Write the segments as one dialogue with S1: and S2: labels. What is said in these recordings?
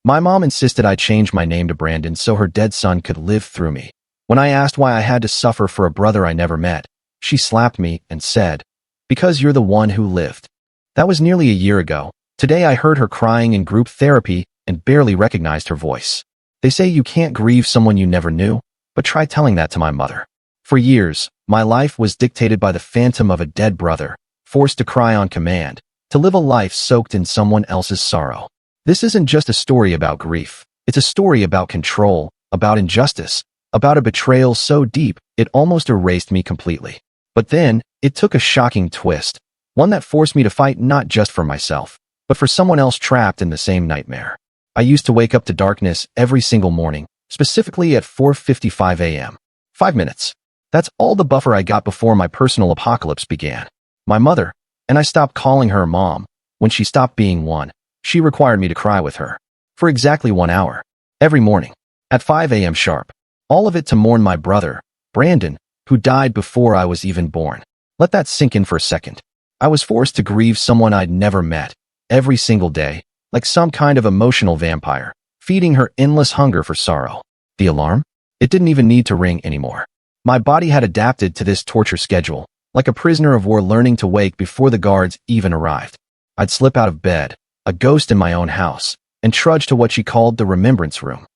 S1: My mom insisted I change my name to Brandon so her dead son could live through me. When I asked why I had to suffer for a brother I never met, she slapped me and said, "Because you're the one who lived." That was nearly a year ago. Today I heard her crying in group therapy and barely recognized her voice. They say you can't grieve someone you never knew, but try telling that to my mother. For years, my life was dictated by the phantom of a dead brother, forced to cry on command, to live a life soaked in someone else's sorrow. This isn't just a story about grief. It's a story about control, about injustice, about a betrayal so deep it almost erased me completely. But then, it took a shocking twist, one that forced me to fight not just for myself, but for someone else trapped in the same nightmare. I used to wake up to darkness every single morning, specifically at 4:55 a.m. 5 minutes. That's all the buffer I got before my personal apocalypse began. My mother, and I stopped calling her mom. When she stopped being one, she required me to cry with her. For exactly 1 hour. Every morning. At 5 a.m. sharp. All of it to mourn my brother, Brandon, who died before I was even born. Let that sink in for a second. I was forced to grieve someone I'd never met, every single day, like some kind of emotional vampire, feeding her endless hunger for sorrow. The alarm? It didn't even need to ring anymore. My body had adapted to this torture schedule, like a prisoner of war learning to wake before the guards even arrived. I'd slip out of bed, a ghost in my own house, and trudge to what she called the remembrance room.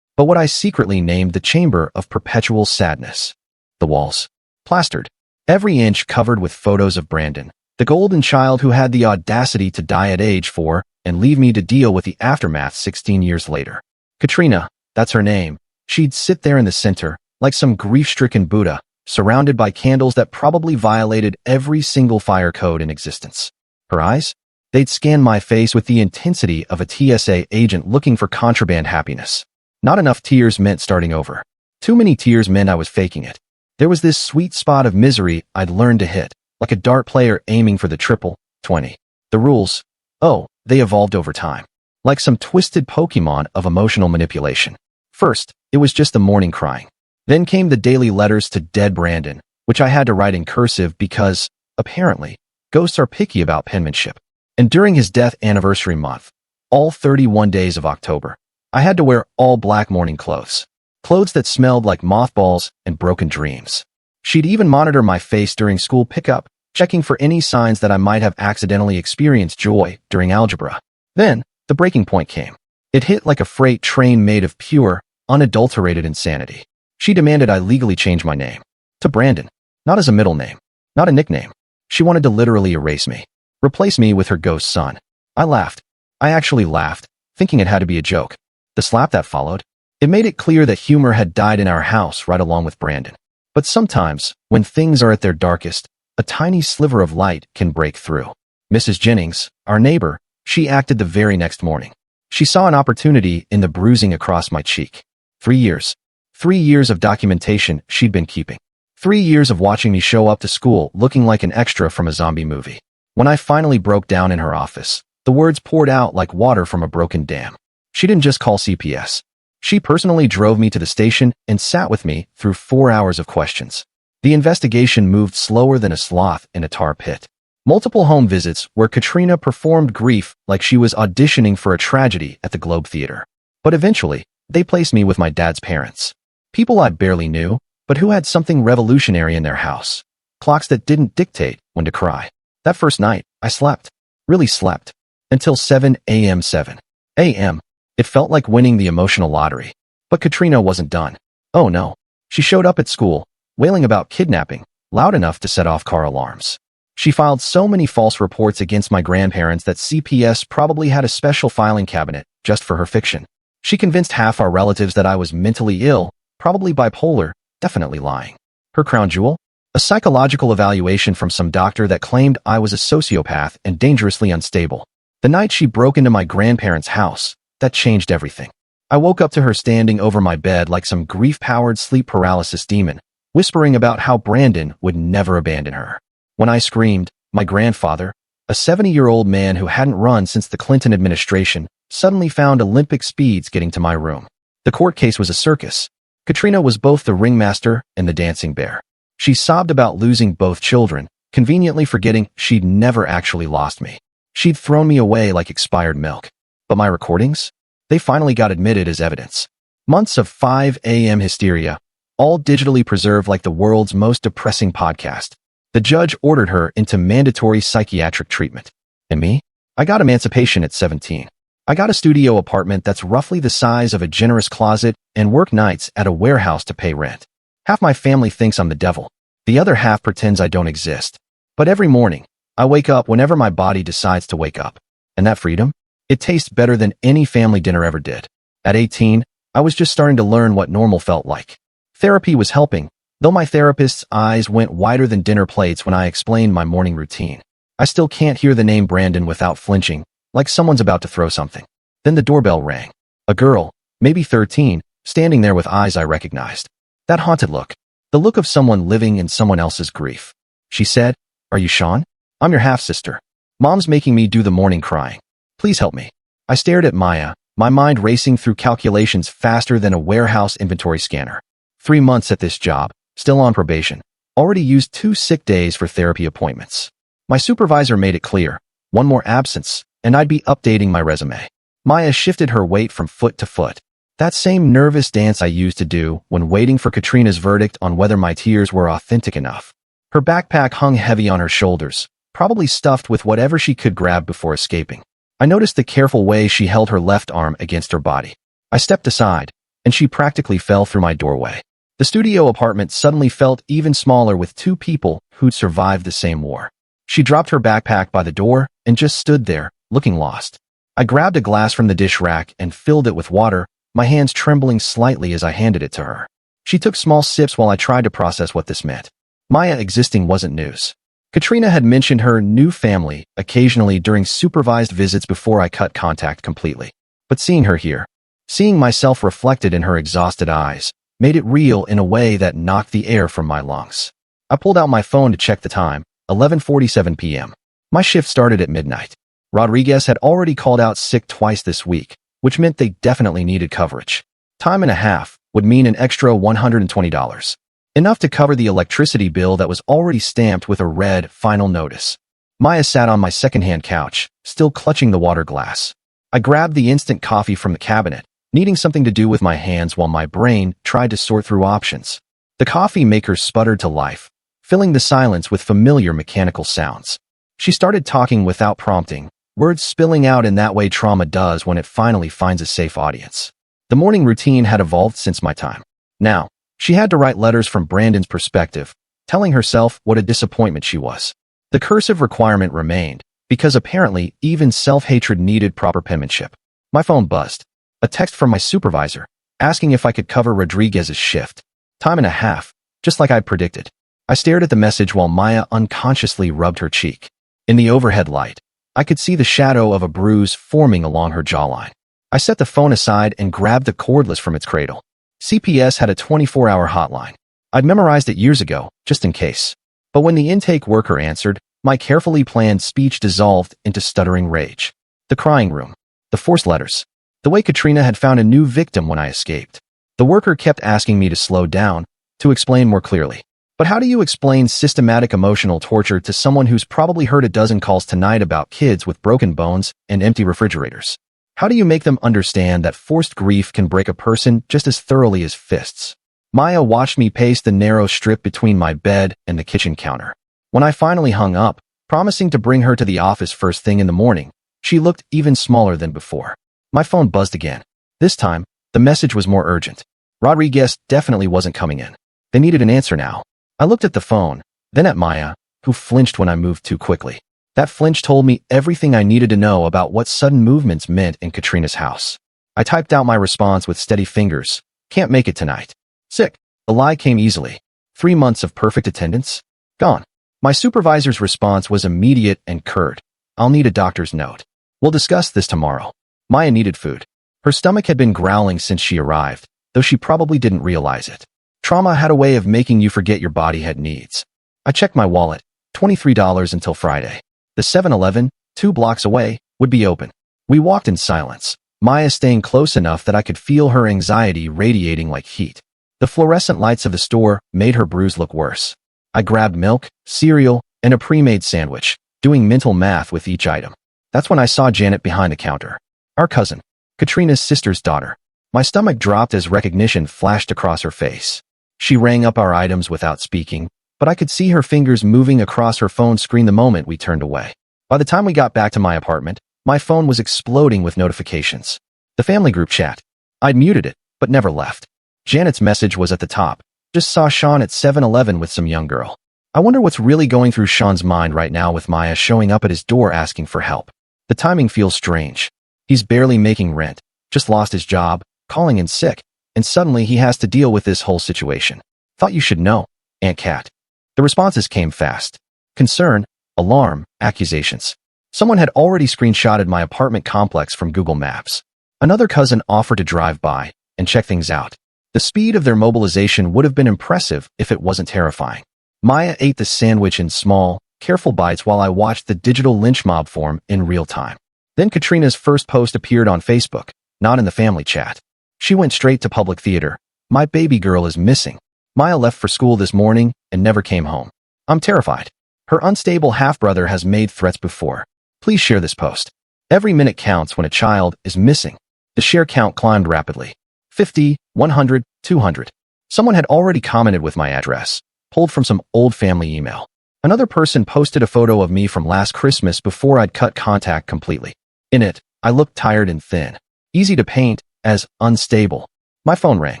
S1: But what I secretly named the chamber of perpetual sadness. The walls. Plastered. Every inch covered with photos of Brandon, the golden child who had the audacity to die at age 4 and leave me to deal with the aftermath 16 years later. Katrina, that's her name. She'd sit there in the center, like some grief-stricken Buddha, surrounded by candles that probably violated every single fire code in existence. Her eyes? They'd scan my face with the intensity of a TSA agent looking for contraband happiness. Not enough tears meant starting over. Too many tears meant I was faking it. There was this sweet spot of misery I'd learned to hit, like a dart player aiming for the triple 20. The rules? Oh, they evolved over time. Like some twisted Pokemon of emotional manipulation. First, it was just the morning crying. Then came the daily letters to dead Brandon, which I had to write in cursive because, apparently, ghosts are picky about penmanship. And during his death anniversary month, all 31 days of October, I had to wear all black mourning clothes. Clothes that smelled like mothballs and broken dreams. She'd even monitor my face during school pickup, checking for any signs that I might have accidentally experienced joy during algebra. Then, the breaking point came. It hit like a freight train made of pure, unadulterated insanity. She demanded I legally change my name. To Brandon. Not as a middle name. Not a nickname. She wanted to literally erase me. Replace me with her ghost son. I laughed. I actually laughed, thinking it had to be a joke. The slap that followed, it made it clear that humor had died in our house right along with Brandon. But sometimes, when things are at their darkest, a tiny sliver of light can break through. Mrs. Jennings, our neighbor, she acted the very next morning. She saw an opportunity in the bruising across my cheek. 3 years. 3 years of documentation she'd been keeping. 3 years of watching me show up to school looking like an extra from a zombie movie. When I finally broke down in her office, the words poured out like water from a broken dam. She didn't just call CPS. She personally drove me to the station and sat with me through 4 hours of questions. The investigation moved slower than a sloth in a tar pit. Multiple home visits where Katrina performed grief like she was auditioning for a tragedy at the Globe Theater. But eventually, they placed me with my dad's parents. People I barely knew, but who had something revolutionary in their house. Clocks that didn't dictate when to cry. That first night, I slept. Really slept. Until 7 a.m. 7 a.m. It felt like winning the emotional lottery. But Katrina wasn't done. Oh no. She showed up at school, wailing about kidnapping, loud enough to set off car alarms. She filed so many false reports against my grandparents that CPS probably had a special filing cabinet just for her fiction. She convinced half our relatives that I was mentally ill, probably bipolar, definitely lying. Her crown jewel? A psychological evaluation from some doctor that claimed I was a sociopath and dangerously unstable. The night she broke into my grandparents' house, that changed everything. I woke up to her standing over my bed like some grief-powered sleep paralysis demon, whispering about how Brandon would never abandon her. When I screamed, my grandfather, a 70-year-old man who hadn't run since the Clinton administration, suddenly found Olympic speeds getting to my room. The court case was a circus. Katrina was both the ringmaster and the dancing bear. She sobbed about losing both children, conveniently forgetting she'd never actually lost me. She'd thrown me away like expired milk. But my recordings? They finally got admitted as evidence. Months of 5 a.m. hysteria, all digitally preserved like the world's most depressing podcast. The judge ordered her into mandatory psychiatric treatment. And me? I got emancipation at 17. I got a studio apartment that's roughly the size of a generous closet and work nights at a warehouse to pay rent. Half my family thinks I'm the devil. The other half pretends I don't exist. But every morning, I wake up whenever my body decides to wake up. And that freedom? It tastes better than any family dinner ever did. At 18, I was just starting to learn what normal felt like. Therapy was helping, though my therapist's eyes went wider than dinner plates when I explained my morning routine. I still can't hear the name Brandon without flinching, like someone's about to throw something. Then the doorbell rang. A girl, maybe 13, standing there with eyes I recognized. That haunted look. The look of someone living in someone else's grief. She said, "Are you Sean? I'm your half-sister. Mom's making me do the morning crying. Please help me." I stared at Maya, my mind racing through calculations faster than a warehouse inventory scanner. 3 months at this job, still on probation. Already used 2 sick days for therapy appointments. My supervisor made it clear, one more absence, and I'd be updating my resume. Maya shifted her weight from foot to foot. That same nervous dance I used to do when waiting for Katrina's verdict on whether my tears were authentic enough. Her backpack hung heavy on her shoulders, probably stuffed with whatever she could grab before escaping. I noticed the careful way she held her left arm against her body. I stepped aside, and she practically fell through my doorway. The studio apartment suddenly felt even smaller with 2 people who'd survived the same war. She dropped her backpack by the door and just stood there, looking lost. I grabbed a glass from the dish rack and filled it with water, my hands trembling slightly as I handed it to her. She took small sips while I tried to process what this meant. Maya existing wasn't news. Katrina had mentioned her new family occasionally during supervised visits before I cut contact completely. But seeing her here, seeing myself reflected in her exhausted eyes, made it real in a way that knocked the air from my lungs. I pulled out my phone to check the time, 11:47 p.m. My shift started at midnight. Rodriguez had already called out sick twice this week, which meant they definitely needed coverage. Time and a half would mean an extra $120. Enough to cover the electricity bill that was already stamped with a red final notice. Maya sat on my secondhand couch, still clutching the water glass. I grabbed the instant coffee from the cabinet, needing something to do with my hands while my brain tried to sort through options. The coffee maker sputtered to life, filling the silence with familiar mechanical sounds. She started talking without prompting, words spilling out in that way trauma does when it finally finds a safe audience. The morning routine had evolved since my time. Now, she had to write letters from Brandon's perspective, telling herself what a disappointment she was. The cursive requirement remained, because apparently even self-hatred needed proper penmanship. My phone buzzed. A text from my supervisor, asking if I could cover Rodriguez's shift. Time and a half, just like I'd predicted. I stared at the message while Maya unconsciously rubbed her cheek. In the overhead light, I could see the shadow of a bruise forming along her jawline. I set the phone aside and grabbed the cordless from its cradle. CPS had a 24-hour hotline. I'd memorized it years ago, just in case. But when the intake worker answered, my carefully planned speech dissolved into stuttering rage. The crying room. The forced letters. The way Katrina had found a new victim when I escaped. The worker kept asking me to slow down, to explain more clearly. But how do you explain systematic emotional torture to someone who's probably heard a dozen calls tonight about kids with broken bones and empty refrigerators? How do you make them understand that forced grief can break a person just as thoroughly as fists? Maya watched me pace the narrow strip between my bed and the kitchen counter. When I finally hung up, promising to bring her to the office first thing in the morning, she looked even smaller than before. My phone buzzed again. This time, the message was more urgent. Rodriguez definitely wasn't coming in. They needed an answer now. I looked at the phone, then at Maya, who flinched when I moved too quickly. That flinch told me everything I needed to know about what sudden movements meant in Katrina's house. I typed out my response with steady fingers. Can't make it tonight. Sick. The lie came easily. 3 months of perfect attendance? Gone. My supervisor's response was immediate and curt. I'll need a doctor's note. We'll discuss this tomorrow. Maya needed food. Her stomach had been growling since she arrived, though she probably didn't realize it. Trauma had a way of making you forget your body had needs. I checked my wallet. $23 until Friday. The 7-Eleven, 2 blocks away, would be open. We walked in silence, Maya staying close enough that I could feel her anxiety radiating like heat. The fluorescent lights of the store made her bruise look worse. I grabbed milk, cereal, and a pre-made sandwich, doing mental math with each item. That's when I saw Janet behind the counter. Our cousin. Katrina's sister's daughter. My stomach dropped as recognition flashed across her face. She rang up our items without speaking, but I could see her fingers moving across her phone screen the moment we turned away. By the time we got back to my apartment, my phone was exploding with notifications. The family group chat. I'd muted it, but never left. Janet's message was at the top. Just saw Sean at 7-Eleven with some young girl. I wonder what's really going through Sean's mind right now with Maya showing up at his door asking for help. The timing feels strange. He's barely making rent, just lost his job, calling in sick, and suddenly he has to deal with this whole situation. Thought you should know, Aunt Cat. The responses came fast. Concern, alarm, accusations. Someone had already screenshotted my apartment complex from Google Maps. Another cousin offered to drive by and check things out. The speed of their mobilization would have been impressive if it wasn't terrifying. Maya ate the sandwich in small, careful bites while I watched the digital lynch mob form in real time. Then Katrina's first post appeared on Facebook, not in the family chat. She went straight to public theater. My baby girl is missing. Maya left for school this morning and never came home. I'm terrified. Her unstable half-brother has made threats before. Please share this post. Every minute counts when a child is missing. The share count climbed rapidly. 50, 100, 200. Someone had already commented with my address, pulled from some old family email. Another person posted a photo of me from last Christmas before I'd cut contact completely. In it, I looked tired and thin. Easy to paint as unstable. My phone rang.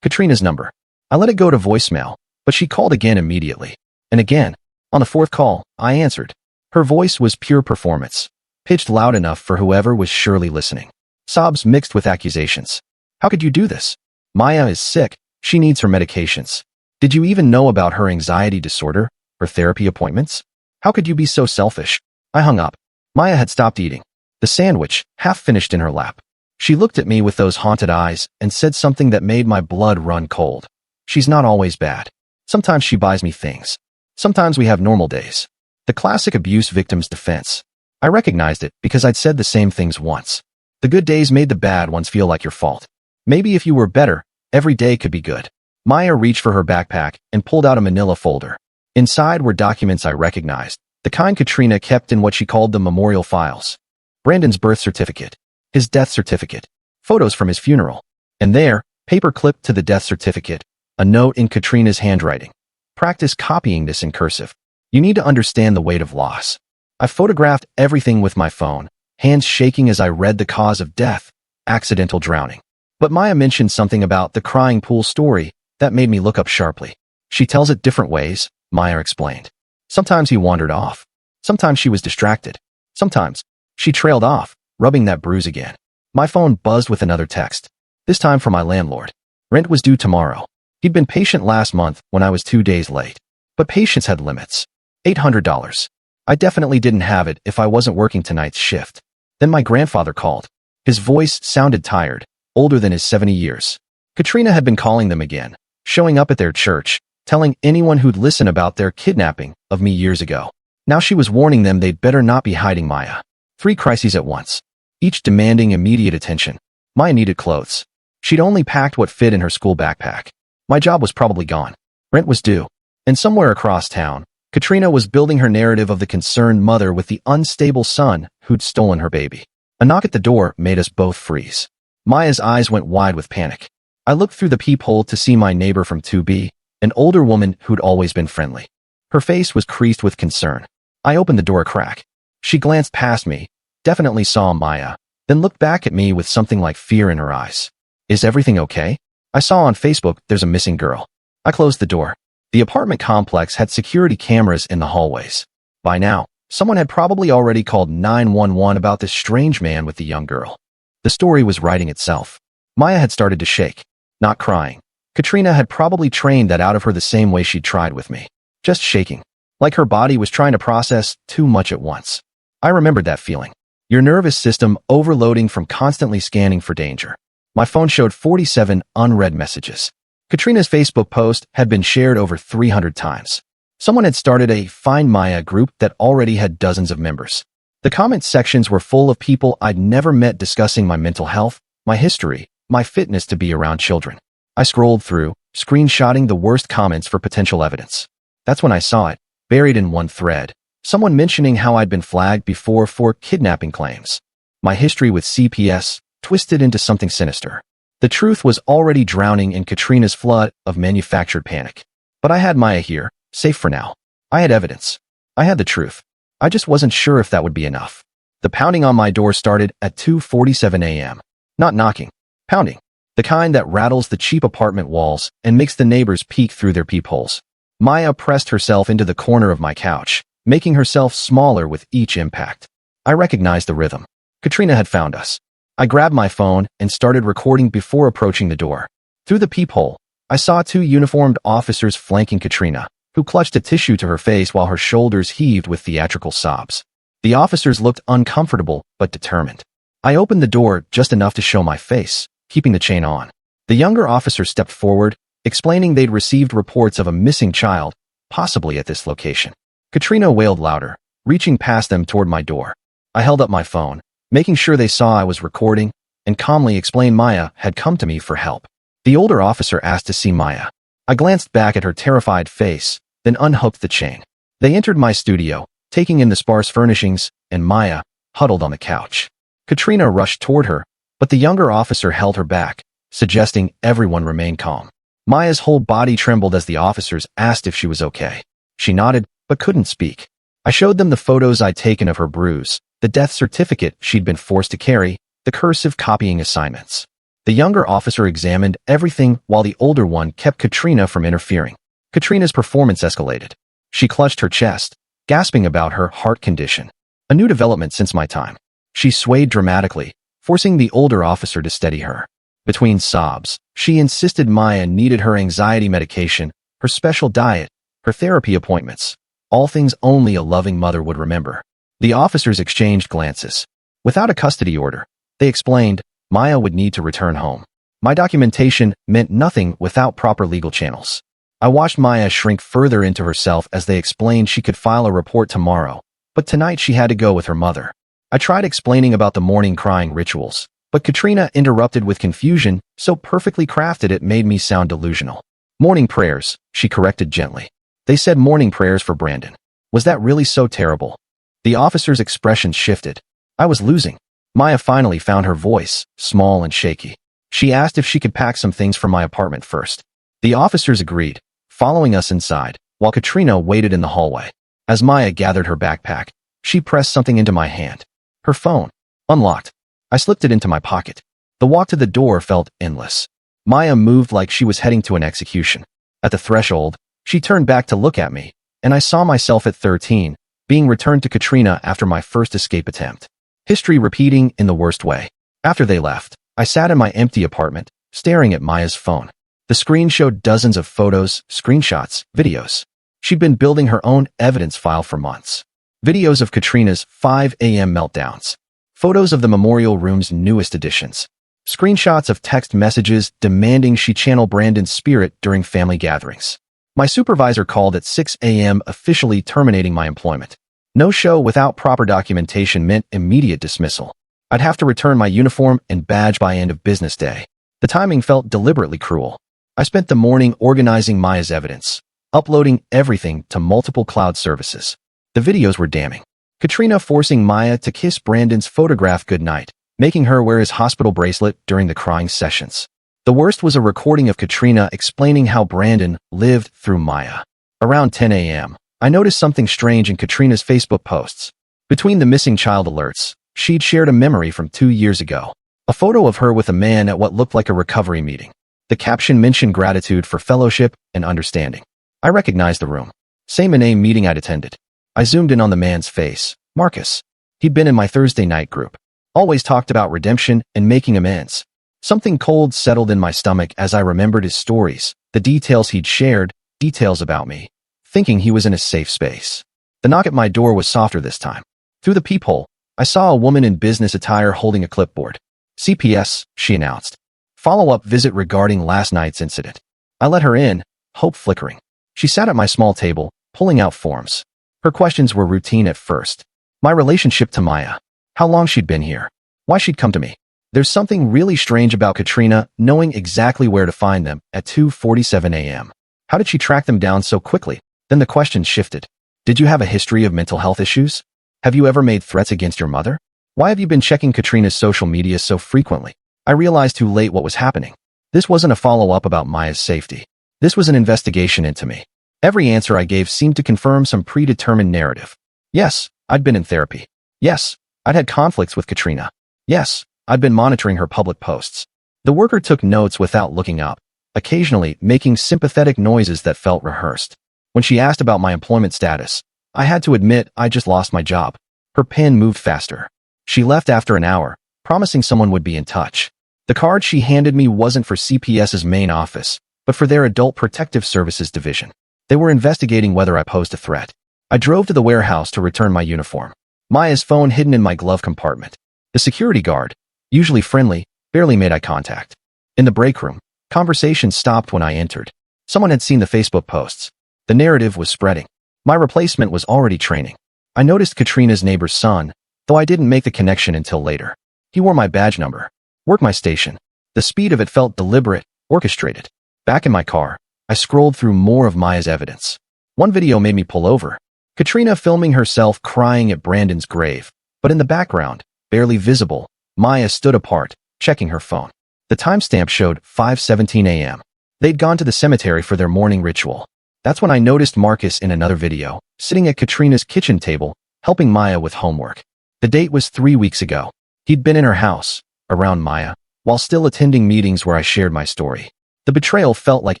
S1: Katrina's number. I let it go to voicemail, but she called again immediately. And again. On the fourth call, I answered. Her voice was pure performance, pitched loud enough for whoever was surely listening. Sobs mixed with accusations. How could you do this? Maya is sick. She needs her medications. Did you even know about her anxiety disorder, her therapy appointments? How could you be so selfish? I hung up. Maya had stopped eating. The sandwich, half finished in her lap. She looked at me with those haunted eyes and said something that made my blood run cold. She's not always bad. Sometimes she buys me things. Sometimes we have normal days. The classic abuse victim's defense. I recognized it because I'd said the same things once. The good days made the bad ones feel like your fault. Maybe if you were better, every day could be good. Maya reached for her backpack and pulled out a manila folder. Inside were documents I recognized, the kind Katrina kept in what she called the memorial files. Brandon's birth certificate, his death certificate, photos from his funeral. And there, paper clipped to the death certificate, a note in Katrina's handwriting. Practice copying this in cursive. You need to understand the weight of loss. I photographed everything with my phone, hands shaking as I read the cause of death, accidental drowning. But Maya mentioned something about the crying pool story that made me look up sharply. She tells it different ways, Maya explained. Sometimes he wandered off. Sometimes she was distracted. Sometimes she trailed off, rubbing that bruise again. My phone buzzed with another text, this time from my landlord. Rent was due tomorrow. He'd been patient last month when I was 2 days late. But patience had limits. $800. I definitely didn't have it if I wasn't working tonight's shift. Then my grandfather called. His voice sounded tired, older than his 70 years. Katrina had been calling them again, showing up at their church, telling anyone who'd listen about their kidnapping of me years ago. Now she was warning them they'd better not be hiding Maya. 3 crises at once, each demanding immediate attention. Maya needed clothes. She'd only packed what fit in her school backpack. My job was probably gone. Rent was due. And somewhere across town, Katrina was building her narrative of the concerned mother with the unstable son who'd stolen her baby. A knock at the door made us both freeze. Maya's eyes went wide with panic. I looked through the peephole to see my neighbor from 2B, an older woman who'd always been friendly. Her face was creased with concern. I opened the door a crack. She glanced past me, definitely saw Maya, then looked back at me with something like fear in her eyes. Is everything okay? I saw on Facebook there's a missing girl. I closed the door. The apartment complex had security cameras in the hallways. By now, someone had probably already called 911 about this strange man with the young girl. The story was writing itself. Maya had started to shake, not crying. Katrina had probably trained that out of her the same way she'd tried with me. Just shaking. Like her body was trying to process too much at once. I remembered that feeling. Your nervous system overloading from constantly scanning for danger. My phone showed 47 unread messages. Katrina's Facebook post had been shared over 300 times. Someone had started a Find Maya group that already had dozens of members. The comment sections were full of people I'd never met discussing my mental health, my history, my fitness to be around children. I scrolled through, screenshotting the worst comments for potential evidence. That's when I saw it, buried in one thread, someone mentioning how I'd been flagged before for kidnapping claims. My history with CPS, twisted into something sinister. The truth was already drowning in Katrina's flood of manufactured panic. But I had Maya here, safe for now. I had evidence. I had the truth. I just wasn't sure if that would be enough. The pounding on my door started at 2:47 a.m. Not knocking. Pounding. The kind that rattles the cheap apartment walls and makes the neighbors peek through their peepholes. Maya pressed herself into the corner of my couch, making herself smaller with each impact. I recognized the rhythm. Katrina had found us. I grabbed my phone and started recording before approaching the door. Through the peephole, I saw two uniformed officers flanking Katrina, who clutched a tissue to her face while her shoulders heaved with theatrical sobs. The officers looked uncomfortable but determined. I opened the door just enough to show my face, keeping the chain on. The younger officer stepped forward, explaining they'd received reports of a missing child, possibly at this location. Katrina wailed louder, reaching past them toward my door. I held up my phone, making sure they saw I was recording, and calmly explained Maya had come to me for help. The older officer asked to see Maya. I glanced back at her terrified face, then unhooked the chain. They entered my studio, taking in the sparse furnishings, and Maya huddled on the couch. Katrina rushed toward her, but the younger officer held her back, suggesting everyone remain calm. Maya's whole body trembled as the officers asked if she was okay. She nodded, but couldn't speak. I showed them the photos I'd taken of her bruise, the death certificate she'd been forced to carry, the cursive copying assignments. The younger officer examined everything while the older one kept Katrina from interfering. Katrina's performance escalated. She clutched her chest, gasping about her heart condition. A new development since my time. She swayed dramatically, forcing the older officer to steady her. Between sobs, she insisted Maya needed her anxiety medication, her special diet, her therapy appointments, all things only a loving mother would remember. The officers exchanged glances. Without a custody order, they explained, Maya would need to return home. My documentation meant nothing without proper legal channels. I watched Maya shrink further into herself as they explained she could file a report tomorrow, but tonight she had to go with her mother. I tried explaining about the morning crying rituals, but Katrina interrupted with confusion so perfectly crafted it made me sound delusional. Morning prayers, she corrected gently. They said morning prayers for Brandon. Was that really so terrible? The officer's expression shifted. I was losing. Maya finally found her voice, small and shaky. She asked if she could pack some things from my apartment first. The officers agreed, following us inside, while Katrina waited in the hallway. As Maya gathered her backpack, she pressed something into my hand. Her phone. Unlocked. I slipped it into my pocket. The walk to the door felt endless. Maya moved like she was heading to an execution. At the threshold, she turned back to look at me, and I saw myself at 13, being returned to Katrina after my first escape attempt. History repeating in the worst way. After they left, I sat in my empty apartment, staring at Maya's phone. The screen showed dozens of photos, screenshots, videos. She'd been building her own evidence file for months. Videos of Katrina's 5 a.m. meltdowns. Photos of the memorial room's newest additions. Screenshots of text messages demanding she channel Brandon's spirit during family gatherings. My supervisor called at 6 a.m. officially terminating my employment. No show without proper documentation meant immediate dismissal. I'd have to return my uniform and badge by end of business day. The timing felt deliberately cruel. I spent the morning organizing Maya's evidence, uploading everything to multiple cloud services. The videos were damning. Katrina forcing Maya to kiss Brandon's photograph goodnight, making her wear his hospital bracelet during the crying sessions. The worst was a recording of Katrina explaining how Brandon lived through Maya. Around 10 a.m., I noticed something strange in Katrina's Facebook posts. Between the missing child alerts, she'd shared a memory from 2 years ago. A photo of her with a man at what looked like a recovery meeting. The caption mentioned gratitude for fellowship and understanding. I recognized the room. Same NA meeting I'd attended. I zoomed in on the man's face, Marcus. He'd been in my Thursday night group. Always talked about redemption and making amends. Something cold settled in my stomach as I remembered his stories, the details he'd shared, details about me, thinking he was in a safe space. The knock at my door was softer this time. Through the peephole, I saw a woman in business attire holding a clipboard. CPS, she announced. Follow-up visit regarding last night's incident. I let her in, hope flickering. She sat at my small table, pulling out forms. Her questions were routine at first. My relationship to Maya. How long she'd been here. Why she'd come to me. There's something really strange about Katrina knowing exactly where to find them at 2:47 a.m. How did she track them down so quickly? Then the questions shifted. Did you have a history of mental health issues? Have you ever made threats against your mother? Why have you been checking Katrina's social media so frequently? I realized too late what was happening. This wasn't a follow-up about Maya's safety. This was an investigation into me. Every answer I gave seemed to confirm some predetermined narrative. Yes, I'd been in therapy. Yes, I'd had conflicts with Katrina. Yes, I'd been monitoring her public posts. The worker took notes without looking up, occasionally making sympathetic noises that felt rehearsed. When she asked about my employment status, I had to admit I just lost my job. Her pen moved faster. She left after an hour, promising someone would be in touch. The card she handed me wasn't for CPS's main office, but for their Adult Protective Services division. They were investigating whether I posed a threat. I drove to the warehouse to return my uniform. Maya's phone hidden in my glove compartment. The security guard, usually friendly, barely made eye contact. In the break room, conversation stopped when I entered. Someone had seen the Facebook posts. The narrative was spreading. My replacement was already training. I noticed Katrina's neighbor's son, though I didn't make the connection until later. He wore my badge number. Worked my station. The speed of it felt deliberate, orchestrated. Back in my car, I scrolled through more of Maya's evidence. One video made me pull over. Katrina filming herself crying at Brandon's grave, but in the background, barely visible, Maya stood apart, checking her phone. The timestamp showed 5:17 a.m. They'd gone to the cemetery for their morning ritual. That's when I noticed Marcus in another video, sitting at Katrina's kitchen table, helping Maya with homework. The date was 3 weeks ago. He'd been in her house, around Maya, while still attending meetings where I shared my story. The betrayal felt like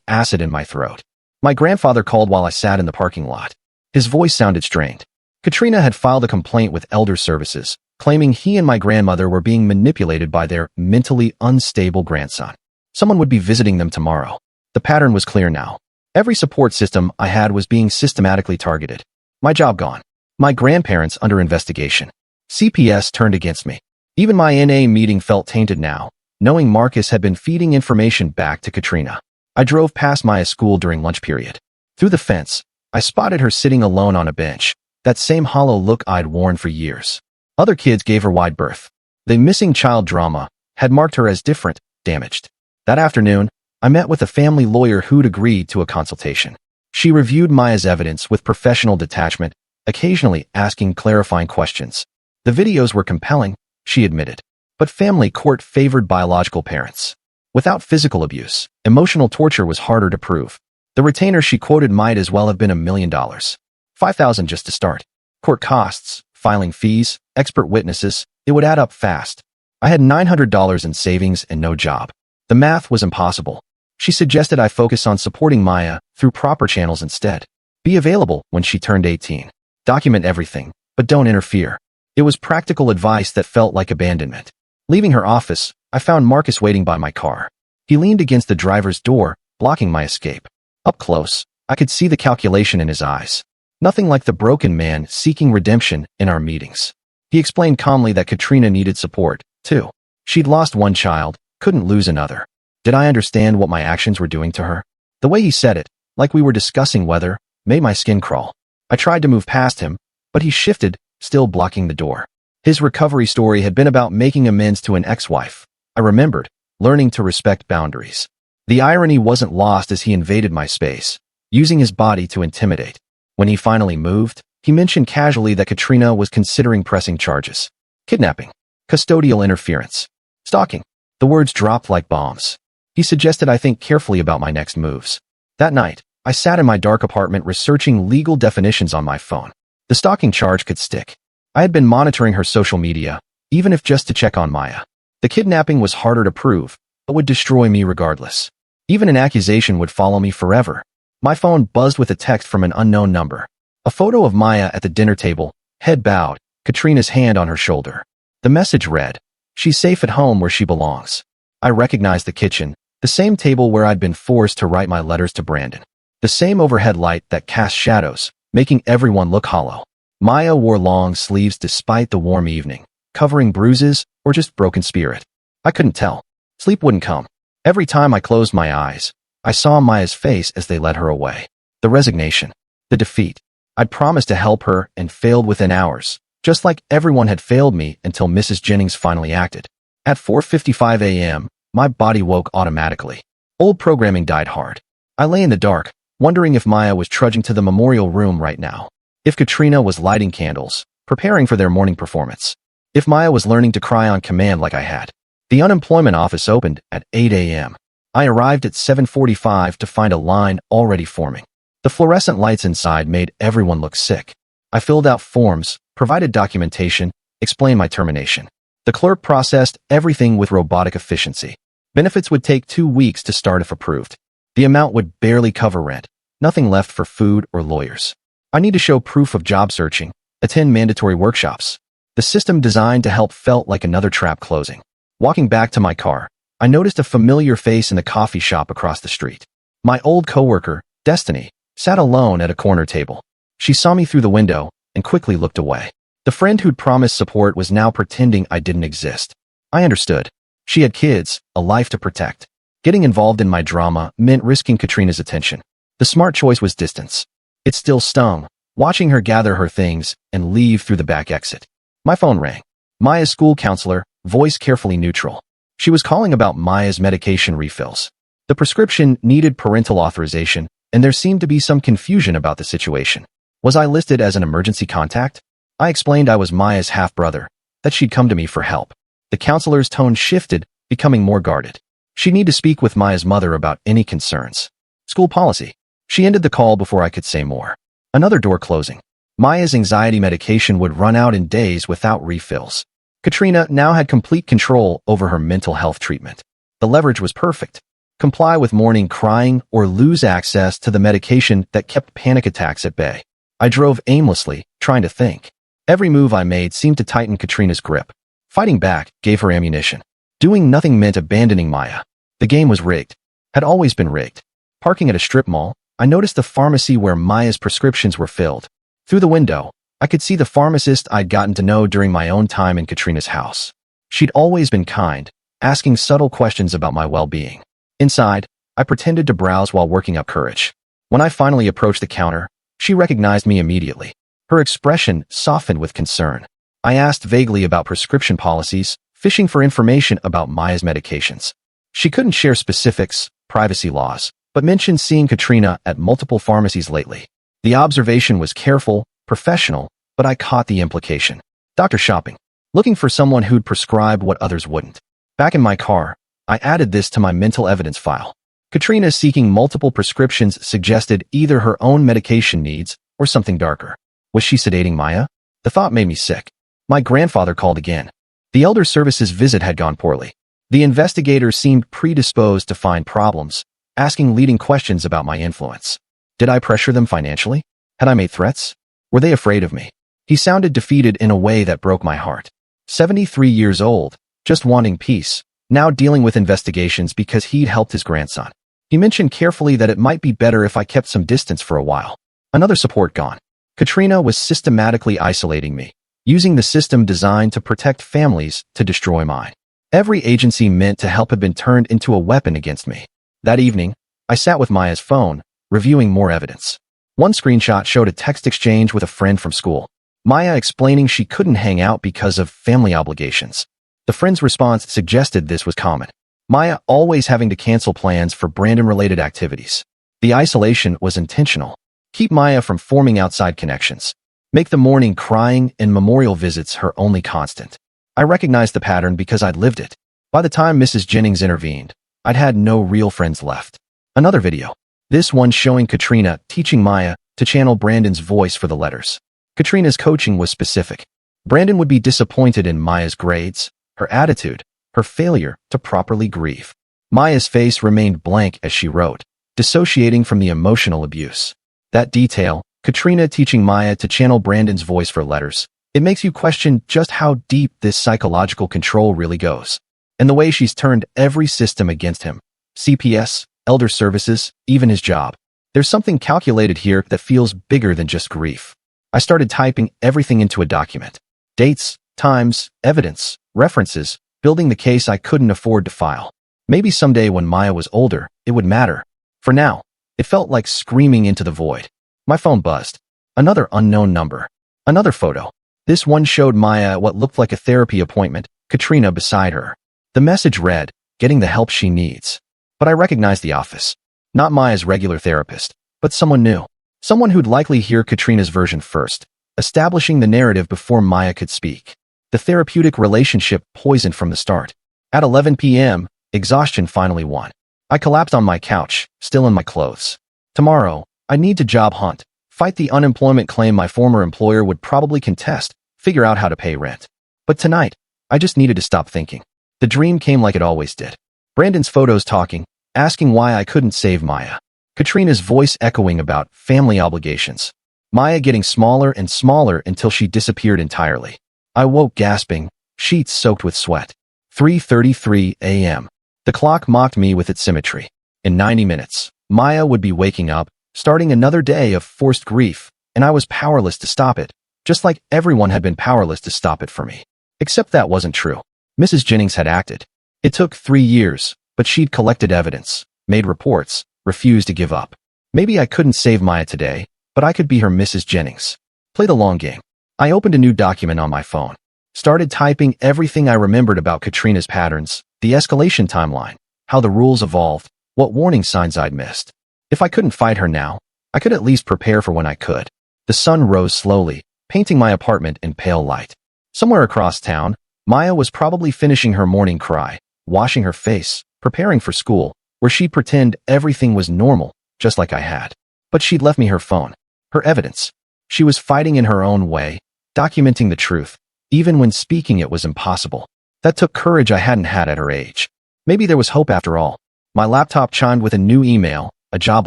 S1: acid in my throat. My grandfather called while I sat in the parking lot. His voice sounded strained. Katrina had filed a complaint with Elder Services, claiming he and my grandmother were being manipulated by their mentally unstable grandson. Someone would be visiting them tomorrow. The pattern was clear now. Every support system I had was being systematically targeted. My job gone. My grandparents under investigation. CPS turned against me. Even my NA meeting felt tainted now, knowing Marcus had been feeding information back to Katrina. I drove past Maya's school during lunch period. Through the fence, I spotted her sitting alone on a bench, that same hollow look I'd worn for years. Other kids gave her wide berth. The missing child drama had marked her as different, damaged. That afternoon, I met with a family lawyer who'd agreed to a consultation. She reviewed Maya's evidence with professional detachment, occasionally asking clarifying questions. The videos were compelling, she admitted. But family court favored biological parents. Without physical abuse, emotional torture was harder to prove. The retainer she quoted might as well have been $1 million. $5,000 just to start. Court costs, filing fees, expert witnesses, it would add up fast. I had $900 in savings and no job. The math was impossible. She suggested I focus on supporting Maya through proper channels instead. Be available when she turned 18. Document everything, but don't interfere. It was practical advice that felt like abandonment. Leaving her office, I found Marcus waiting by my car. He leaned against the driver's door, blocking my escape. Up close, I could see the calculation in his eyes. Nothing like the broken man seeking redemption in our meetings. He explained calmly that Katrina needed support, too. She'd lost one child, couldn't lose another. Did I understand what my actions were doing to her? The way he said it, like we were discussing weather, made my skin crawl. I tried to move past him, but he shifted, still blocking the door. His recovery story had been about making amends to an ex-wife. I remembered, learning to respect boundaries. The irony wasn't lost as he invaded my space, using his body to intimidate. When he finally moved, he mentioned casually that Katrina was considering pressing charges. Kidnapping, custodial interference, stalking. The words dropped like bombs. He suggested I think carefully about my next moves. That night, I sat in my dark apartment researching legal definitions on my phone. The stalking charge could stick. I had been monitoring her social media, even if just to check on Maya. The kidnapping was harder to prove, but would destroy me regardless. Even an accusation would follow me forever. My phone buzzed with a text from an unknown number. A photo of Maya at the dinner table, head bowed, Katrina's hand on her shoulder. The message read, "She's safe at home where she belongs." I recognized the kitchen, the same table where I'd been forced to write my letters to Brandon. The same overhead light that cast shadows, making everyone look hollow. Maya wore long sleeves despite the warm evening, covering bruises or just broken spirit. I couldn't tell. Sleep wouldn't come. Every time I closed my eyes, I saw Maya's face as they led her away. The resignation. The defeat. I'd promised to help her and failed within hours, just like everyone had failed me until Mrs. Jennings finally acted. At 4:55 a.m., my body woke automatically. Old programming died hard. I lay in the dark, wondering if Maya was trudging to the memorial room right now. If Katrina was lighting candles, preparing for their morning performance. if Maya was learning to cry on command like I had. The unemployment office opened at 8 a.m. I arrived at 7:45 to find a line already forming. The fluorescent lights inside made everyone look sick. I filled out forms, provided documentation, explained my termination. The clerk processed everything with robotic efficiency. Benefits would take 2 weeks to start if approved. The amount would barely cover rent, nothing left for food or lawyers. I need to show proof of job searching, attend mandatory workshops. The system designed to help felt like another trap closing. Walking back to my car, I noticed a familiar face in the coffee shop across the street. My old coworker, Destiny, sat alone at a corner table. She saw me through the window and quickly looked away. The friend who'd promised support was now pretending I didn't exist. I understood. She had kids, a life to protect. Getting involved in my drama meant risking Katrina's attention. The smart choice was distance. It still stung, watching her gather her things and leave through the back exit. My phone rang. Maya's school counselor, voice carefully neutral. She was calling about Maya's medication refills. The prescription needed parental authorization, and there seemed to be some confusion about the situation. Was I listed as an emergency contact? I explained I was Maya's half-brother, that she'd come to me for help. The counselor's tone shifted, becoming more guarded. She'd need to speak with Maya's mother about any concerns. School policy. She ended the call before I could say more. Another door closing. Maya's anxiety medication would run out in days without refills. Katrina now had complete control over her mental health treatment. The leverage was perfect. Comply with morning crying or lose access to the medication that kept panic attacks at bay. I drove aimlessly, trying to think. Every move I made seemed to tighten Katrina's grip. Fighting back gave her ammunition. Doing nothing meant abandoning Maya. The game was rigged. Had always been rigged. Parking at a strip mall, I noticed the pharmacy where Maya's prescriptions were filled. Through the window, I could see the pharmacist I'd gotten to know during my own time in Katrina's house. She'd always been kind, asking subtle questions about my well-being. Inside, I pretended to browse while working up courage. When I finally approached the counter, she recognized me immediately. Her expression softened with concern. I asked vaguely about prescription policies, fishing for information about Maya's medications. She couldn't share specifics, privacy laws, but mentioned seeing Katrina at multiple pharmacies lately. The observation was careful, professional, but I caught the implication. Doctor shopping. Looking for someone who'd prescribe what others wouldn't. Back in my car, I added this to my mental evidence file. Katrina seeking multiple prescriptions suggested either her own medication needs or something darker. Was she sedating Maya? The thought made me sick. My grandfather called again. The elder services visit had gone poorly. The investigator seemed predisposed to find problems, asking leading questions about my influence. Did I pressure them financially? Had I made threats? Were they afraid of me? He sounded defeated in a way that broke my heart. 73 years old, just wanting peace, now dealing with investigations because he'd helped his grandson. He mentioned carefully that it might be better if I kept some distance for a while. Another support gone. Katrina was systematically isolating me, using the system designed to protect families to destroy mine. Every agency meant to help had been turned into a weapon against me. That evening, I sat with Maya's phone, reviewing more evidence. One screenshot showed a text exchange with a friend from school. Maya explaining she couldn't hang out because of family obligations. The friend's response suggested this was common. Maya always having to cancel plans for Brandon-related activities. The isolation was intentional. Keep Maya from forming outside connections. Make the morning crying and memorial visits her only constant. I recognized the pattern because I'd lived it. By the time Mrs. Jennings intervened, I'd had no real friends left. Another video. This one showing Katrina teaching Maya to channel Brandon's voice for the letters. Katrina's coaching was specific. Brandon would be disappointed in Maya's grades, her attitude, her failure to properly grieve. Maya's face remained blank as she wrote, dissociating from the emotional abuse. That detail, Katrina teaching Maya to channel Brandon's voice for letters, it makes you question just how deep this psychological control really goes. And the way she's turned every system against him. CPS, elder services, even his job. There's something calculated here that feels bigger than just grief. I started typing everything into a document. Dates, times, evidence, references, building the case I couldn't afford to file. Maybe someday when Maya was older, it would matter. For now, it felt like screaming into the void. My phone buzzed. Another unknown number. Another photo. This one showed Maya at what looked like a therapy appointment, Katrina beside her. The message read, getting the help she needs. But I recognized the office. Not Maya's regular therapist, but someone new. Someone who'd likely hear Katrina's version first, establishing the narrative before Maya could speak. The therapeutic relationship poisoned from the start. At 11 p.m., exhaustion finally won. I collapsed on my couch, still in my clothes. Tomorrow, I need to job hunt, fight the unemployment claim my former employer would probably contest, figure out how to pay rent. But tonight, I just needed to stop thinking. The dream came like it always did. Brandon's photos talking, asking why I couldn't save Maya. Katrina's voice echoing about family obligations. Maya getting smaller and smaller until she disappeared entirely. I woke gasping, sheets soaked with sweat. 3:33 a.m. The clock mocked me with its symmetry. In 90 minutes, Maya would be waking up, starting another day of forced grief, and I was powerless to stop it, just like everyone had been powerless to stop it for me. Except that wasn't true. Mrs. Jennings had acted. It took 3 years, but she'd collected evidence, made reports, refused to give up. Maybe I couldn't save Maya today, but I could be her Mrs. Jennings. Play the long game. I opened a new document on my phone. Started typing everything I remembered about Katrina's patterns, the escalation timeline, how the rules evolved, what warning signs I'd missed. If I couldn't fight her now, I could at least prepare for when I could. The sun rose slowly, painting my apartment in pale light. Somewhere across town, Maya was probably finishing her morning cry, washing her face, preparing for school, where she'd pretend everything was normal, just like I had. But she'd left me her phone, her evidence. She was fighting in her own way, documenting the truth, even when speaking it was impossible. That took courage I hadn't had at her age. Maybe there was hope after all. My laptop chimed with a new email, a job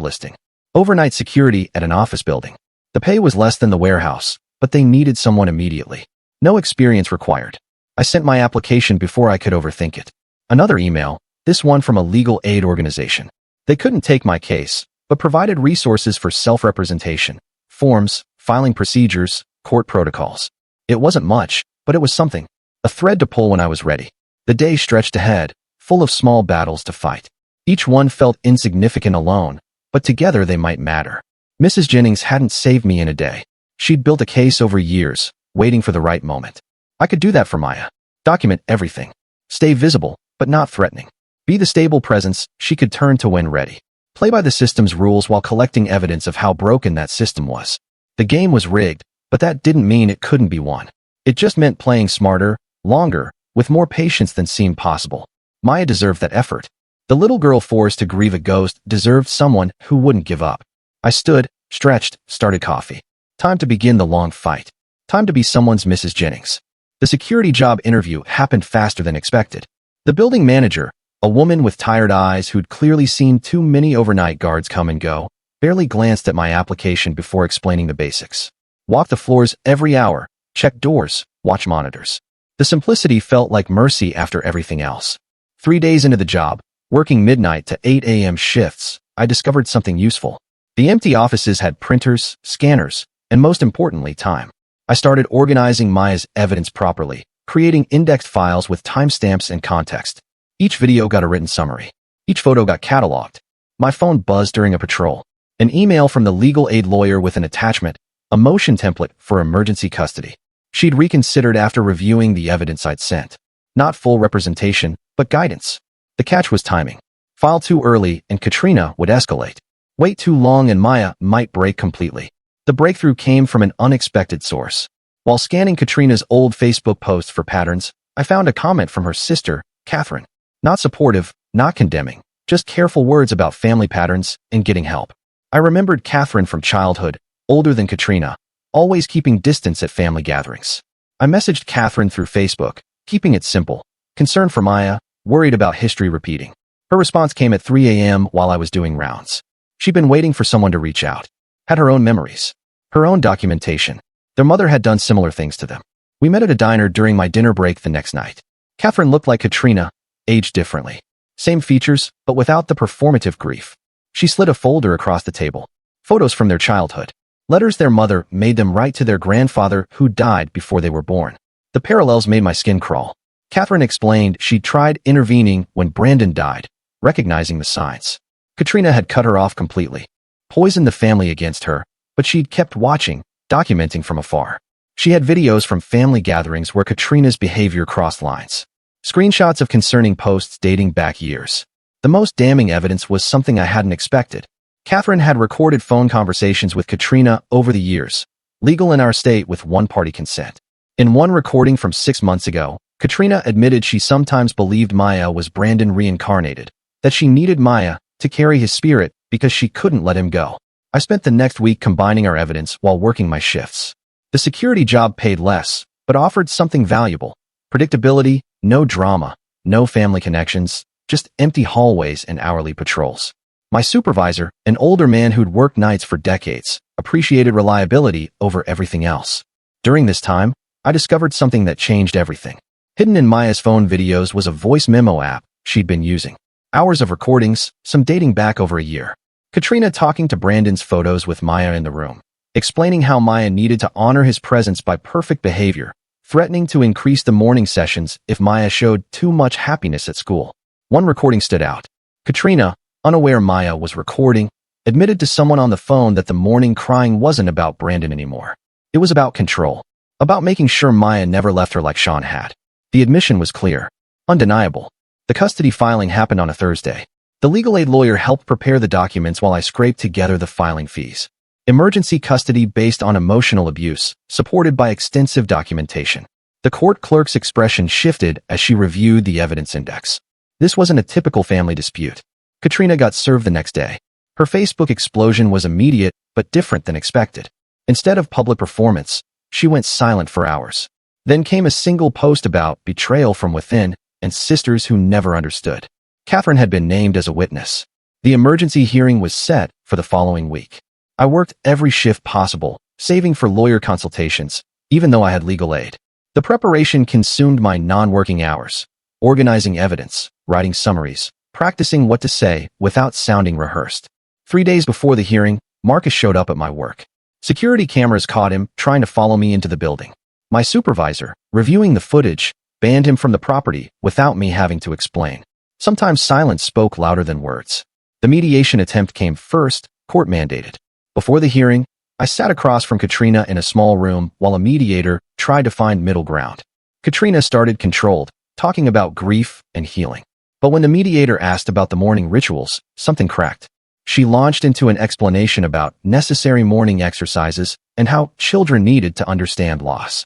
S1: listing. Overnight security at an office building. The pay was less than the warehouse, but they needed someone immediately. No experience required. I sent my application before I could overthink it. Another email, this one from a legal aid organization. They couldn't take my case, but provided resources for self-representation, forms, filing procedures, court protocols. It wasn't much, but it was something. A thread to pull when I was ready. The day stretched ahead, full of small battles to fight. Each one felt insignificant alone, but together they might matter. Mrs. Jennings hadn't saved me in a day. She'd built a case over years, waiting for the right moment. I could do that for Maya. Document everything. Stay visible, but not threatening. Be the stable presence she could turn to when ready. Play by the system's rules while collecting evidence of how broken that system was. The game was rigged, but that didn't mean it couldn't be won. It just meant playing smarter, longer, with more patience than seemed possible. Maya deserved that effort. The little girl forced to grieve a ghost deserved someone who wouldn't give up. I stood, stretched, started coffee. Time to begin the long fight. Time to be someone's Mrs. Jennings. The security job interview happened faster than expected. The building manager, a woman with tired eyes who'd clearly seen too many overnight guards come and go, barely glanced at my application before explaining the basics. Walk the floors every hour, check doors, watch monitors. The simplicity felt like mercy after everything else. 3 days into the job, working midnight to 8 a.m. shifts, I discovered something useful. The empty offices had printers, scanners, and most importantly, time. I started organizing Maya's evidence properly, creating indexed files with timestamps and context. Each video got a written summary. Each photo got cataloged. My phone buzzed during a patrol. An email from the legal aid lawyer with an attachment, a motion template for emergency custody. She'd reconsidered after reviewing the evidence I'd sent. Not full representation, but guidance. The catch was timing. File too early and Katrina would escalate. Wait too long and Maya might break completely. The breakthrough came from an unexpected source. While scanning Katrina's old Facebook posts for patterns, I found a comment from her sister, Catherine. Not supportive, not condemning, just careful words about family patterns and getting help. I remembered Catherine from childhood, older than Katrina, always keeping distance at family gatherings. I messaged Catherine through Facebook, keeping it simple, concerned for Maya, worried about history repeating. Her response came at 3 a.m. while I was doing rounds. She'd been waiting for someone to reach out. Had her own memories. Her own documentation. Their mother had done similar things to them. We met at a diner during my dinner break the next night. Catherine looked like Katrina, aged differently. Same features, but without the performative grief. She slid a folder across the table. Photos from their childhood. Letters their mother made them write to their grandfather who died before they were born. The parallels made my skin crawl. Catherine explained she'd tried intervening when Brandon died, recognizing the signs. Katrina had cut her off completely. Poisoned the family against her, but she'd kept watching, documenting from afar. She had videos from family gatherings where Katrina's behavior crossed lines. Screenshots of concerning posts dating back years. The most damning evidence was something I hadn't expected. Catherine had recorded phone conversations with Katrina over the years, legal in our state with one-party consent. In one recording from 6 months ago, Katrina admitted she sometimes believed Maya was Brandon reincarnated, that she needed Maya to carry his spirit because she couldn't let him go. I spent the next week combining our evidence while working my shifts. The security job paid less, but offered something valuable. Predictability, no drama, no family connections, just empty hallways and hourly patrols. My supervisor, an older man who'd worked nights for decades, appreciated reliability over everything else. During this time, I discovered something that changed everything. Hidden in Maya's phone videos was a voice memo app she'd been using. Hours of recordings, some dating back over a year. Katrina talking to Brandon's photos with Maya in the room, explaining how Maya needed to honor his presence by perfect behavior, threatening to increase the morning sessions if Maya showed too much happiness at school. One recording stood out. Katrina, unaware Maya was recording, admitted to someone on the phone that the morning crying wasn't about Brandon anymore. It was about control, about making sure Maya never left her like Sean had. The admission was clear, undeniable. The custody filing happened on a Thursday. The legal aid lawyer helped prepare the documents while I scraped together the filing fees. Emergency custody based on emotional abuse, supported by extensive documentation. The court clerk's expression shifted as she reviewed the evidence index. This wasn't a typical family dispute. Katrina got served the next day. Her Facebook explosion was immediate, but different than expected. Instead of public performance, she went silent for hours. Then came a single post about betrayal from within and sisters who never understood. Catherine had been named as a witness. The emergency hearing was set for the following week. I worked every shift possible, saving for lawyer consultations, even though I had legal aid. The preparation consumed my non-working hours, organizing evidence, writing summaries, practicing what to say without sounding rehearsed. 3 days before the hearing, Marcus showed up at my work. Security cameras caught him trying to follow me into the building. My supervisor, reviewing the footage, banned him from the property without me having to explain. Sometimes silence spoke louder than words. The mediation attempt came first, court mandated. Before the hearing, I sat across from Katrina in a small room while a mediator tried to find middle ground. Katrina started controlled, talking about grief and healing. But when the mediator asked about the morning rituals, something cracked. She launched into an explanation about necessary morning exercises and how children needed to understand loss.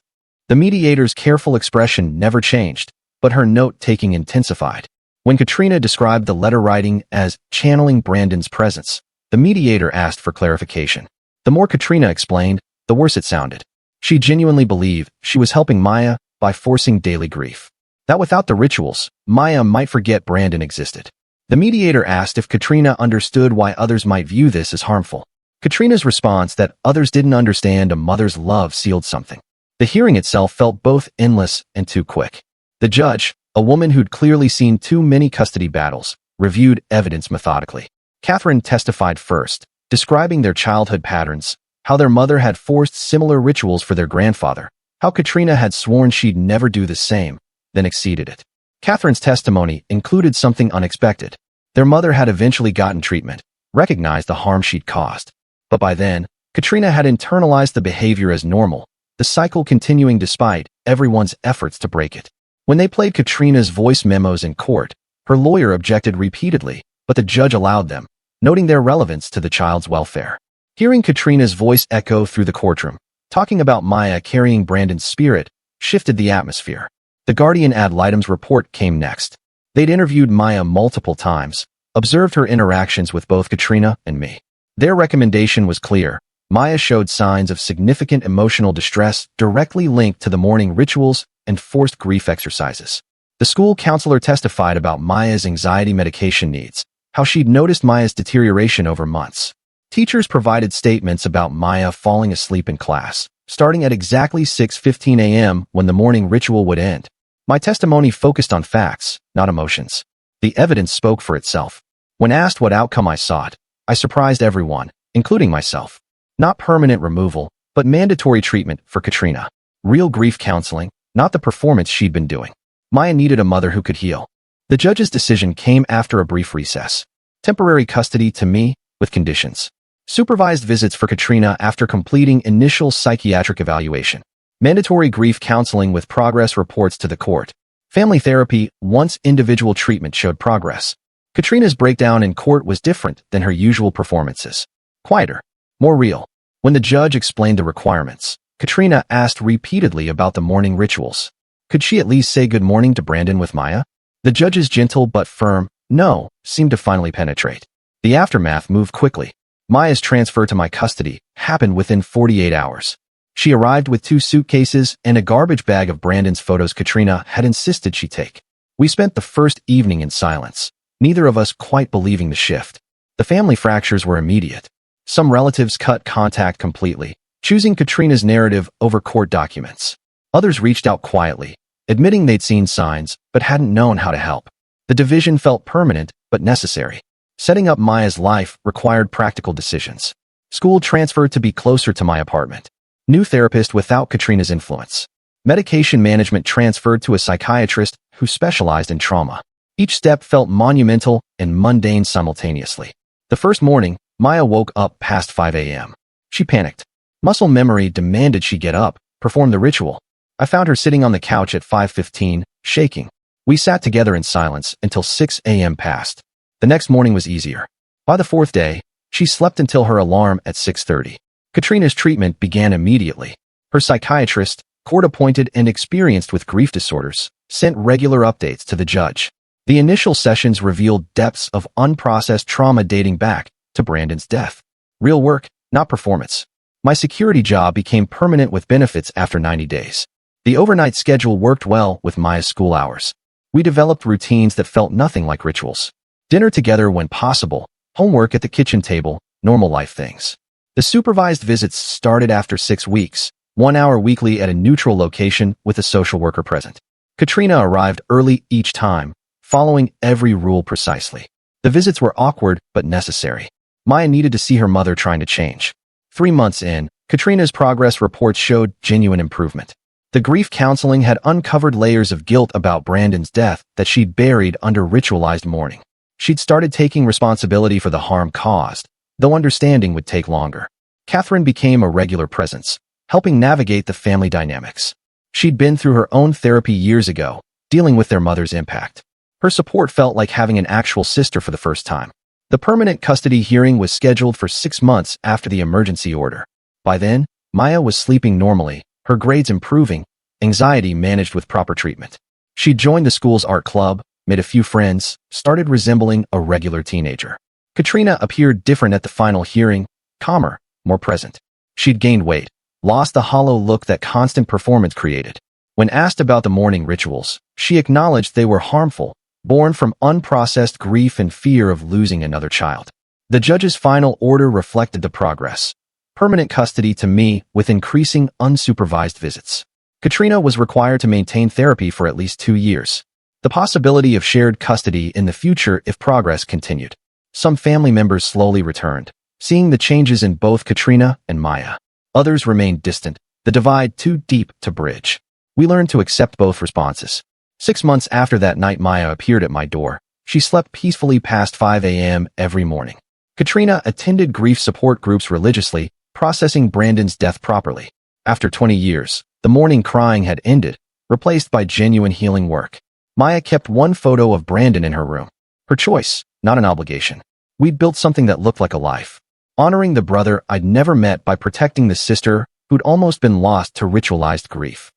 S1: The mediator's careful expression never changed, but her note-taking intensified. When Katrina described the letter writing as channeling Brandon's presence, the mediator asked for clarification. The more Katrina explained, the worse it sounded. She genuinely believed she was helping Maya by forcing daily grief. That without the rituals, Maya might forget Brandon existed. The mediator asked if Katrina understood why others might view this as harmful. Katrina's response that others didn't understand a mother's love sealed something. The hearing itself felt both endless and too quick. The judge, a woman who'd clearly seen too many custody battles, reviewed evidence methodically. Catherine testified first, describing their childhood patterns, how their mother had forced similar rituals for their grandfather, how Katrina had sworn she'd never do the same, then exceeded it. Catherine's testimony included something unexpected. Their mother had eventually gotten treatment, recognized the harm she'd caused. But by then, Katrina had internalized the behavior as normal, the cycle continuing despite everyone's efforts to break it. When they played Katrina's voice memos in court, her lawyer objected repeatedly, but the judge allowed them, noting their relevance to the child's welfare. Hearing Katrina's voice echo through the courtroom, talking about Maya carrying Brandon's spirit, shifted the atmosphere. The Guardian ad litem's report came next. They'd interviewed Maya multiple times, observed her interactions with both Katrina and me. Their recommendation was clear. Maya showed signs of significant emotional distress directly linked to the morning rituals and forced grief exercises. The school counselor testified about Maya's anxiety medication needs, how she'd noticed Maya's deterioration over months. Teachers provided statements about Maya falling asleep in class, starting at exactly 6:15 a.m. when the morning ritual would end. My testimony focused on facts, not emotions. The evidence spoke for itself. When asked what outcome I sought, I surprised everyone, including myself. Not permanent removal, but mandatory treatment for Katrina. Real grief counseling, not the performance she'd been doing. Maya needed a mother who could heal. The judge's decision came after a brief recess. Temporary custody to me, with conditions. Supervised visits for Katrina after completing initial psychiatric evaluation. Mandatory grief counseling with progress reports to the court. Family therapy once individual treatment showed progress. Katrina's breakdown in court was different than her usual performances. Quieter. More real. When the judge explained the requirements, Katrina asked repeatedly about the morning rituals. Could she at least say good morning to Brandon with Maya? The judge's gentle but firm no seemed to finally penetrate. The aftermath moved quickly. Maya's transfer to my custody happened within 48 hours. She arrived with 2 suitcases and a garbage bag of Brandon's photos Katrina had insisted she take. We spent the first evening in silence, neither of us quite believing the shift. The family fractures were immediate. Some relatives cut contact completely, choosing Katrina's narrative over court documents. Others reached out quietly, admitting they'd seen signs but hadn't known how to help. The division felt permanent but necessary. Setting up Maya's life required practical decisions. School transfer to be closer to my apartment. New therapist without Katrina's influence. Medication management transferred to a psychiatrist who specialized in trauma. Each step felt monumental and mundane simultaneously. The first morning, Maya woke up past 5 a.m. She panicked. Muscle memory demanded she get up, perform the ritual. I found her sitting on the couch at 5:15, shaking. We sat together in silence until 6 a.m. passed. The next morning was easier. By the 4th day, she slept until her alarm at 6:30. Katrina's treatment began immediately. Her psychiatrist, court-appointed and experienced with grief disorders, sent regular updates to the judge. The initial sessions revealed depths of unprocessed trauma dating back to Brandon's death. Real work, not performance. My security job became permanent with benefits after 90 days. The overnight schedule worked well with Maya's school hours. We developed routines that felt nothing like rituals. Dinner together when possible, homework at the kitchen table, normal life things. The supervised visits started after 6 weeks, 1 hour weekly at a neutral location with a social worker present. Katrina arrived early each time, following every rule precisely. The visits were awkward but necessary. Maya needed to see her mother trying to change. 3 months in, Katrina's progress reports showed genuine improvement. The grief counseling had uncovered layers of guilt about Brandon's death that she'd buried under ritualized mourning. She'd started taking responsibility for the harm caused, though understanding would take longer. Catherine became a regular presence, helping navigate the family dynamics. She'd been through her own therapy years ago, dealing with their mother's impact. Her support felt like having an actual sister for the first time. The permanent custody hearing was scheduled for 6 months after the emergency order. By then, Maya was sleeping normally, her grades improving, anxiety managed with proper treatment. She joined the school's art club, made a few friends, started resembling a regular teenager. Katrina appeared different at the final hearing, calmer, more present. She'd gained weight, lost the hollow look that constant performance created. When asked about the morning rituals, she acknowledged they were harmful, born from unprocessed grief and fear of losing another child. The judge's final order reflected the progress. Permanent custody to me with increasing unsupervised visits. Katrina was required to maintain therapy for at least 2 years. The possibility of shared custody in the future if progress continued. Some family members slowly returned, seeing the changes in both Katrina and Maya. Others remained distant, the divide too deep to bridge. We learned to accept both responses. 6 months after that night Maya appeared at my door. She slept peacefully past 5 a.m. every morning. Katrina attended grief support groups religiously, processing Brandon's death properly. After 20 years, the morning crying had ended, replaced by genuine healing work. Maya kept one photo of Brandon in her room. Her choice, not an obligation. We'd built something that looked like a life. Honoring the brother I'd never met by protecting the sister who'd almost been lost to ritualized grief.